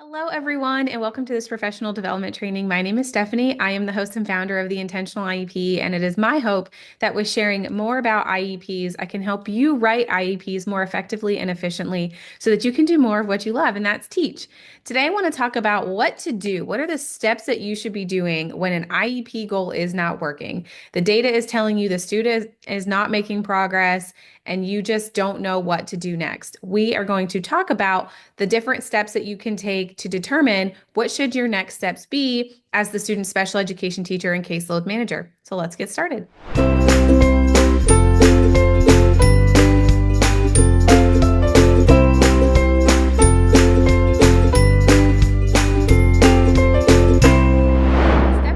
Hello, everyone, and welcome to this professional development training. My name is Stephanie. I am the host and founder of the Intentional IEP, and it is my hope that with sharing more about IEPs, I can help you write IEPs more effectively and efficiently so that you can do more of what you love, and that's teach. Today, I want to talk about what to do. What are the steps that you should be doing when an IEP goal is not working? The data is telling you the student is not making progress, and you just don't know what to do next. We are going to talk about the different steps that you can take to determine what should your next steps be as the student special education teacher and caseload manager. So let's get started.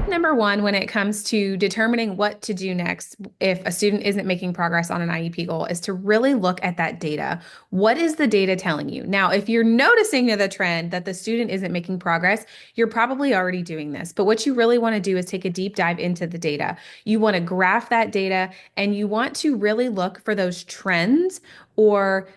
Number one, when it comes to determining what to do next if a student isn't making progress on an IEP goal, is to really look at that data. What is the data telling you? Now, if you're noticing the trend that the student isn't making progress, you're probably already doing this. But what you really want to do is take a deep dive into the data. You want to graph that data and you want to really look for those trends or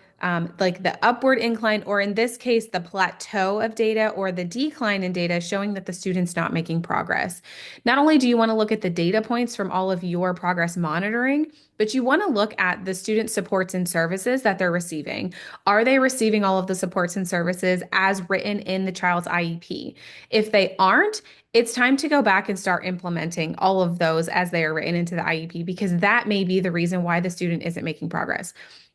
like the upward incline, or in this case, the plateau of data or the decline in data showing that the student's not making progress. Not only do you want to look at the data points from all of your progress monitoring, but you want to look at the student supports and services that they're receiving. Are they receiving all of the supports and services as written in the child's IEP? If they aren't, it's time to go back and start implementing all of those as they are written into the IEP, because that may be the reason why the student isn't making progress.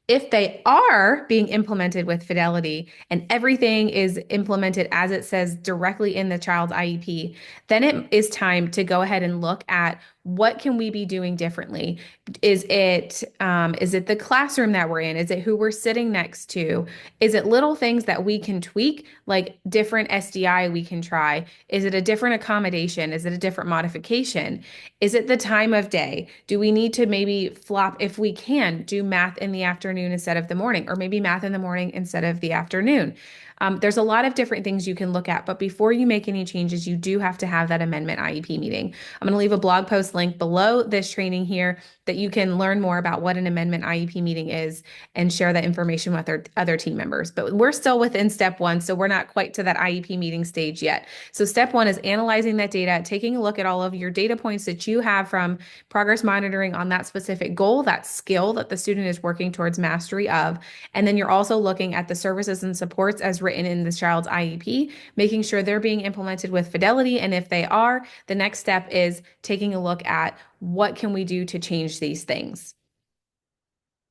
If they are being implemented with fidelity and everything is implemented as it says directly in the child's IEP, then it is time to go ahead and look at what can we be doing differently. Is it the classroom that we're in? Is it who we're sitting next to? Is it little things that we can tweak, like different SDI we can try? Is it a different accommodation? Is it a different modification? Is it the time of day? Do we need to maybe flop, if we can, do math in the afternoon instead of the morning, or maybe math in the morning instead of the afternoon? There's a lot of different things you can look at, but before you make any changes, you do have to have that Amendment IEP meeting. I'm going to leave a blog post link below this training here that you can learn more about what an Amendment IEP meeting is and share that information with our other team members. But we're still within step one, so we're not quite to that IEP meeting stage yet. So step one is analyzing that data, taking a look at all of your data points that you have from progress monitoring on that specific goal, that skill that the student is working towards mastery of. And then you're also looking at the services and supports as written in the child's IEP, making sure they're being implemented with fidelity. And if they are, the next step is taking a look at what can we do to change these things.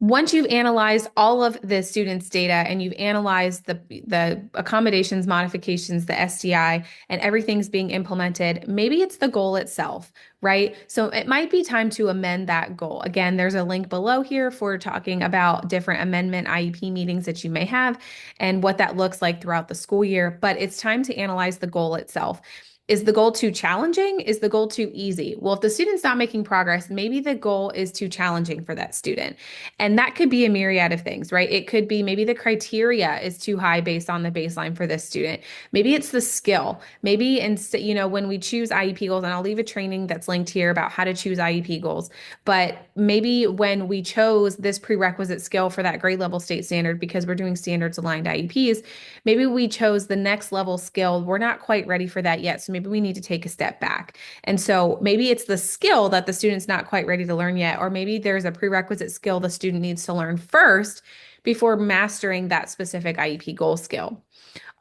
Once you've analyzed all of the students' data and you've analyzed the accommodations, modifications, the SDI, and everything's being implemented, maybe it's the goal itself, right? So it might be time to amend that goal. Again, there's a link below here for talking about different amendment IEP meetings that you may have and what that looks like throughout the school year, but it's time to analyze the goal itself. Is the goal too challenging? Is the goal too easy? Well, if the student's not making progress, maybe the goal is too challenging for that student. And that could be a myriad of things, right? It could be maybe the criteria is too high based on the baseline for this student. Maybe it's the skill. Maybe instead, when we choose IEP goals, and I'll leave a training that's linked here about how to choose IEP goals, but maybe when we chose this prerequisite skill for that grade level state standard, because we're doing standards aligned IEPs, maybe we chose the next level skill. We're not quite ready for that yet. So maybe we need to take a step back. And so maybe it's the skill that the student's not quite ready to learn yet, or maybe there's a prerequisite skill the student needs to learn first before mastering that specific IEP goal skill.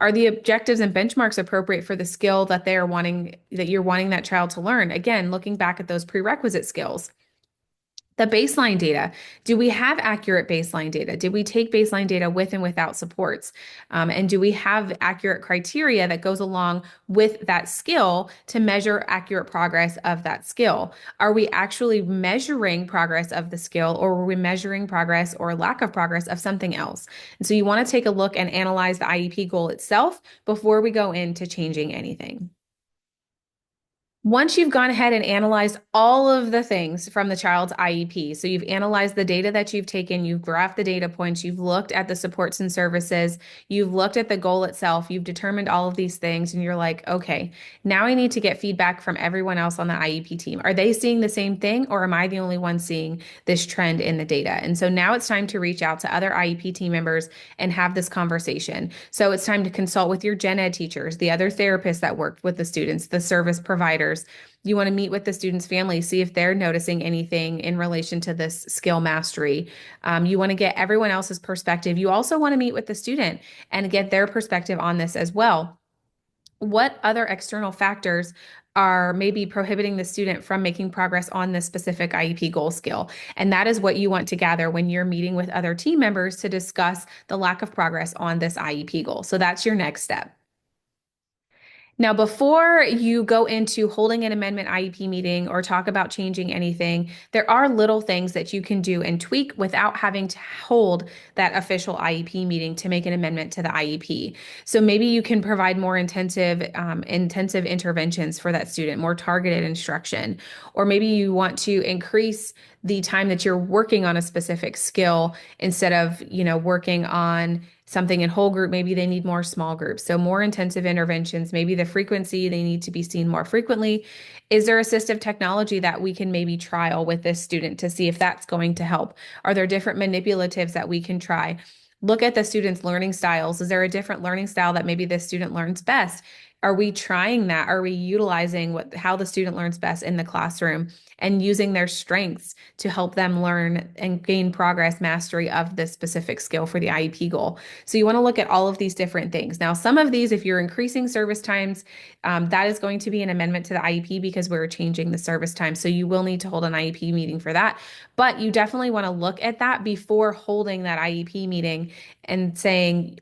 Are the objectives and benchmarks appropriate for the skill that you're wanting that child to learn? Again, looking back at those prerequisite skills. The baseline data. Do we have accurate baseline data? Did we take baseline data with and without supports? And do we have accurate criteria that goes along with that skill to measure accurate progress of that skill? Are we actually measuring progress of the skill, or are we measuring progress or lack of progress of something else? And so you want to take a look and analyze the IEP goal itself before we go into changing anything. Once you've gone ahead and analyzed all of the things from the child's IEP, so you've analyzed the data that you've taken, you've graphed the data points, you've looked at the supports and services, you've looked at the goal itself, you've determined all of these things, and you're like, okay, now I need to get feedback from everyone else on the IEP team. Are they seeing the same thing, or am I the only one seeing this trend in the data? And so now it's time to reach out to other IEP team members and have this conversation. So it's time to consult with your gen ed teachers, the other therapists that worked with the students, the service providers. You want to meet with the student's family, see if they're noticing anything in relation to this skill mastery. You want to get everyone else's perspective. You also want to meet with the student and get their perspective on this as well. What other external factors are maybe prohibiting the student from making progress on this specific IEP goal skill? And that is what you want to gather when you're meeting with other team members to discuss the lack of progress on this IEP goal. So that's your next step. Now, before you go into holding an amendment IEP meeting or talk about changing anything, there are little things that you can do and tweak without having to hold that official IEP meeting to make an amendment to the IEP. So maybe you can provide more intensive interventions for that student, more targeted instruction, or maybe you want to increase the time that you're working on a specific skill instead of, working on something in whole group, maybe they need more small groups. So more intensive interventions, maybe the frequency, they need to be seen more frequently. Is there assistive technology that we can maybe trial with this student to see if that's going to help? Are there different manipulatives that we can try? Look at the student's learning styles. Is there a different learning style that maybe this student learns best? Are we trying that? Are we utilizing how the student learns best in the classroom and using their strengths to help them learn and gain progress, mastery of this specific skill for the IEP goal? So you want to look at all of these different things. Now, some of these, if you're increasing service times, that is going to be an amendment to the IEP because we're changing the service time. So you will need to hold an IEP meeting for that. But you definitely want to look at that before holding that IEP meeting and saying,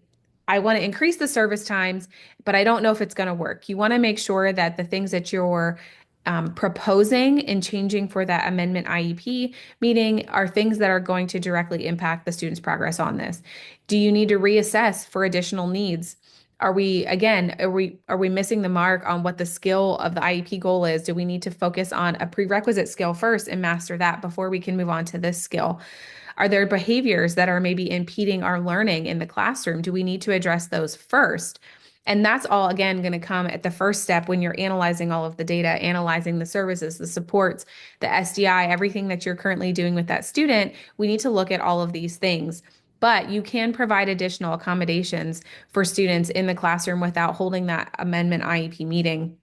I want to increase the service times, but I don't know if it's going to work. You want to make sure that the things that you're proposing and changing for that amendment IEP meeting are things that are going to directly impact the student's progress on this. Do you need to reassess for additional needs? Are we missing the mark on what the skill of the IEP goal is? Do we need to focus on a prerequisite skill first and master that before we can move on to this skill? Are there behaviors that are maybe impeding our learning in the classroom? Do we need to address those first? And that's all, again, going to come at the first step when you're analyzing all of the data, analyzing the services, the supports, the SDI, everything that you're currently doing with that student. We need to look at all of these things. But you can provide additional accommodations for students in the classroom without holding that amendment IEP meeting.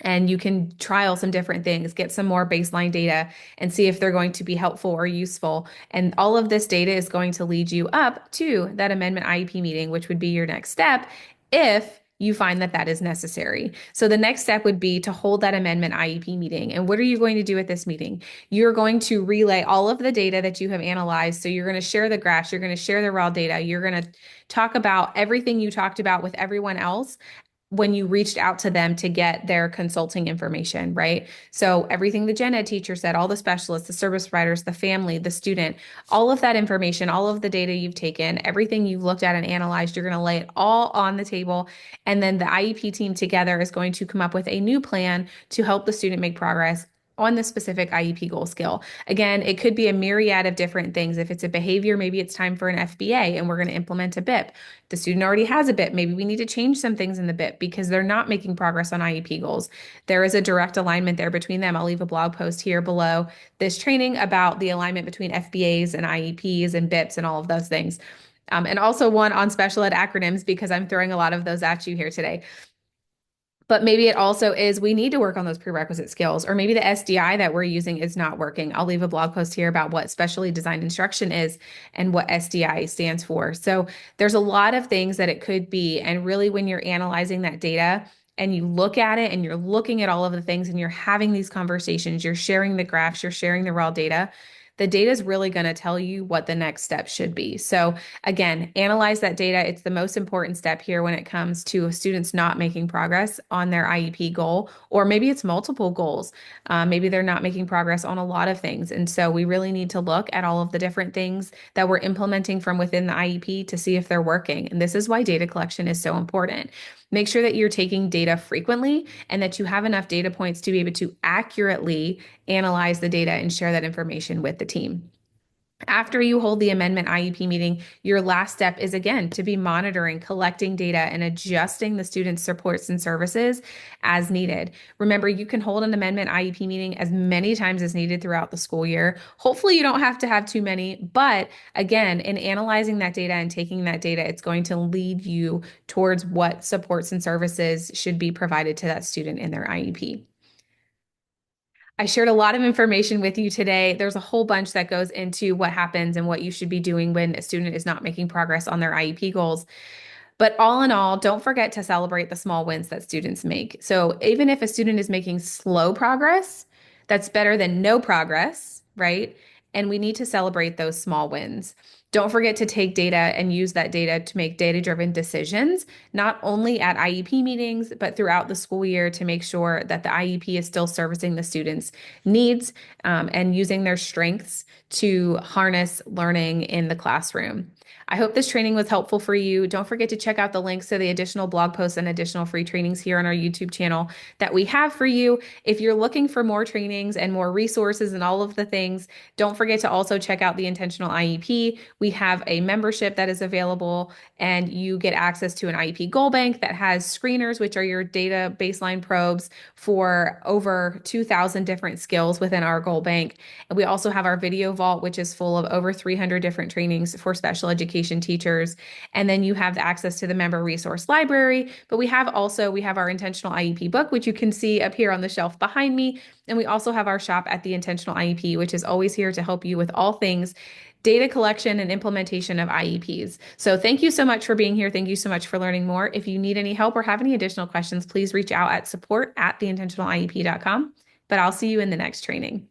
And you can trial some different things, get some more baseline data, and see if they're going to be helpful or useful. And all of this data is going to lead you up to that amendment IEP meeting, which would be your next step if you find that that is necessary. So the next step would be to hold that amendment IEP meeting. And what are you going to do at this meeting? You're going to relay all of the data that you have analyzed. So you're going to share the graphs, you're going to share the raw data, you're going to talk about everything you talked about with everyone else when you reached out to them to get their consulting information, right? So everything the gen ed teacher said, all the specialists, the service providers, the family, the student, all of that information, all of the data you've taken, everything you've looked at and analyzed, you're going to lay it all on the table. And then the IEP team together is going to come up with a new plan to help the student make progress on the specific IEP goal skill. Again, it could be a myriad of different things. If it's a behavior, maybe it's time for an FBA and we're going to implement a BIP. The student already has a BIP. Maybe we need to change some things in the BIP because they're not making progress on IEP goals. There is a direct alignment there between them. I'll leave a blog post here below this training about the alignment between FBAs and IEPs and BIPs and all of those things. And also one on special ed acronyms because I'm throwing a lot of those at you here today. But maybe it also is we need to work on those prerequisite skills, or maybe the SDI that we're using is not working. I'll leave a blog post here about what specially designed instruction is and what SDI stands for. So there's a lot of things that it could be. And really, when you're analyzing that data and you look at it and you're looking at all of the things and you're having these conversations, you're sharing the graphs, you're sharing the raw data, the data is really going to tell you what the next step should be. So again, analyze that data. It's the most important step here when it comes to students not making progress on their IEP goal, or maybe it's multiple goals. Maybe they're not making progress on a lot of things. And so we really need to look at all of the different things that we're implementing from within the IEP to see if they're working. And this is why data collection is so important. Make sure that you're taking data frequently and that you have enough data points to be able to accurately analyze the data and share that information with the team. After you hold the Amendment IEP meeting, your last step is again to be monitoring, collecting data, and adjusting the students' supports and services as needed. Remember, you can hold an Amendment IEP meeting as many times as needed throughout the school year. Hopefully, you don't have to have too many, but again, in analyzing that data and taking that data, it's going to lead you towards what supports and services should be provided to that student in their IEP. I shared a lot of information with you today. There's a whole bunch that goes into what happens and what you should be doing when a student is not making progress on their IEP goals. But all in all, don't forget to celebrate the small wins that students make. So even if a student is making slow progress, that's better than no progress, right? And we need to celebrate those small wins. Don't forget to take data and use that data to make data-driven decisions, not only at IEP meetings, but throughout the school year to make sure that the IEP is still servicing the students' needs and using their strengths to harness learning in the classroom. I hope this training was helpful for you. Don't forget to check out the links to the additional blog posts and additional free trainings here on our YouTube channel that we have for you. If you're looking for more trainings and more resources and all of the things, don't forget to also check out the Intentional IEP. We have a membership that is available, and you get access to an IEP goal bank that has screeners, which are your data baseline probes for over 2,000 different skills within our goal bank. And we also have our video vault, which is full of over 300 different trainings for special education teachers. And then you have access to the member resource library. But we have our Intentional IEP book, which you can see up here on the shelf behind me. And we also have our shop at the Intentional IEP, which is always here to help you with all things data collection and implementation of IEPs. So thank you so much for being here. Thank you so much for learning more. If you need any help or have any additional questions, please reach out at support@theintentionaliep.com. But I'll see you in the next training.